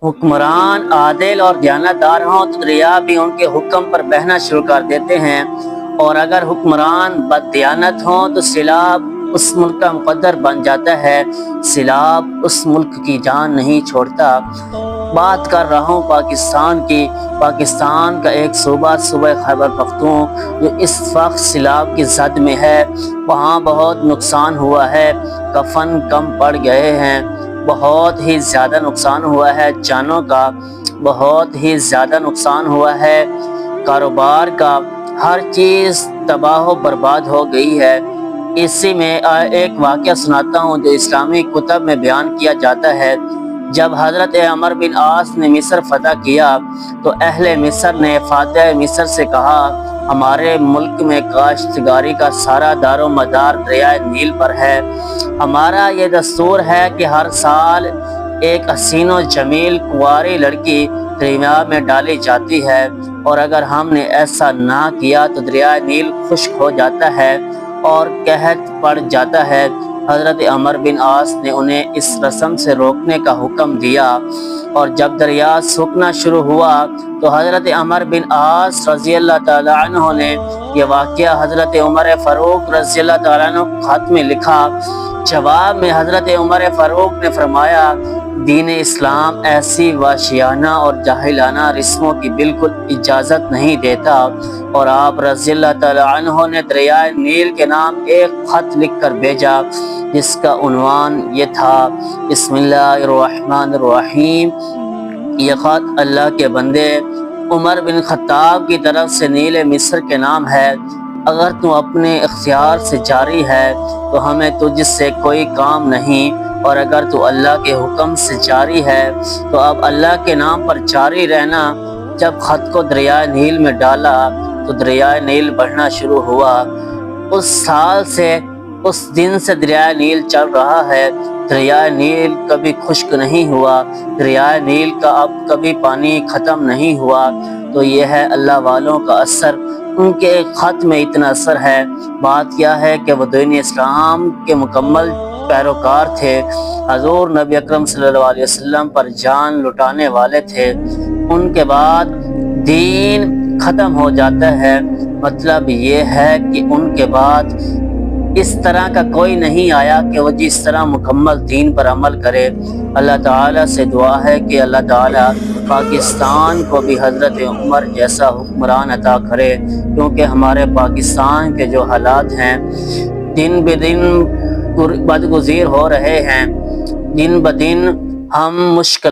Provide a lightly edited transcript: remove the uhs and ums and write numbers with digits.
حکمران عادل اور دیانتدار ہوں تو دریا بھی ان کے حکم پر بہنا شروع کر دیتے ہیں، اور اگر حکمران بد دیانت ہوں تو سیلاب اس ملک کا مقدر بن جاتا ہے، سیلاب اس ملک کی جان نہیں چھوڑتا۔ بات کر رہا ہوں پاکستان کی۔ پاکستان کا ایک صوبہ خیبر پختونخوا جو اس وقت سیلاب کی زد میں ہے، وہاں بہت نقصان ہوا ہے، کفن کم پڑ گئے ہیں، بہت ہی زیادہ نقصان ہوا ہے، جانوں کا بہت ہی زیادہ نقصان ہوا ہے، کاروبار کا، ہر چیز تباہ و برباد ہو گئی ہے۔ اسی میں ایک واقعہ سناتا ہوں جو اسلامی کتب میں بیان کیا جاتا ہے۔ جب حضرت عمر بن عاص نے مصر فتح کیا تو اہل مصر نے فاتح مصر سے کہا، ہمارے ملک میں کاشتکاری کا سارا دار و مدار دریائے نیل پر ہے، ہمارا یہ دستور ہے کہ ہر سال ایک حسین و جمیل کنواری لڑکی دریا میں ڈالی جاتی ہے، اور اگر ہم نے ایسا نہ کیا تو دریائے نیل خشک ہو جاتا ہے اور قحط پڑ جاتا ہے۔ حضرت عمر بن عاص نے انہیں اس رسم سے روکنے کا حکم دیا، اور جب دریا سوکھنا شروع ہوا تو حضرت عمر بن عاص رضی اللہ تعالیٰ عنہ نے یہ واقعہ حضرت عمر فاروق رضی اللہ تعالیٰ عنہ کو خط میں لکھا۔ جواب میں حضرت عمر فاروق نے فرمایا، دین اسلام ایسی وحشیانہ اور جاہلانہ رسموں کی بالکل اجازت نہیں دیتا، اور آپ رضی اللہ تعالیٰ عنہ نے دریائے نیل کے نام ایک خط لکھ کر بھیجا جس کا عنوان یہ تھا، بسم اللہ الرحمن الرحیم۔ یہ خط اللہ کے بندے عمر بن خطاب کی طرف سے نیل مصر کے نام ہے، اگر تو اپنے اختیار سے جاری ہے تو ہمیں تجھ سے کوئی کام نہیں، اور اگر تو اللہ کے حکم سے جاری ہے تو اب اللہ کے نام پر جاری رہنا۔ جب خط کو دریائے نیل میں ڈالا تو دریائے نیل بڑھنا شروع ہوا۔ اس سال سے، اس دن سے دریائے نیل چل رہا ہے، دریائے نیل کبھی خشک نہیں ہوا، دریائے نیل کا اب کبھی پانی ختم نہیں ہوا۔ تو یہ ہے اللہ والوں کا اثر، ان کے ایک خط میں اتنا اثر ہے۔ بات کیا ہے کہ وہ دین اسلام کے مکمل پیروکار تھے، حضور نبی اکرم صلی اللہ علیہ وسلم پر جان لٹانے والے تھے، ان کے بعد دین ختم ہو جاتا ہے، مطلب یہ ہے کہ ان کے بعد اس طرح کا کوئی نہیں آیا کہ وہ جس طرح مکمل دین پر عمل کرے۔ اللہ تعالیٰ سے دعا ہے کہ اللہ تعالیٰ پاکستان کو بھی حضرت عمر جیسا حکمران عطا کرے، کیونکہ ہمارے پاکستان کے جو حالات ہیں دن بدن بدگزیر ہو رہے ہیں، دن بدن ہم مشکل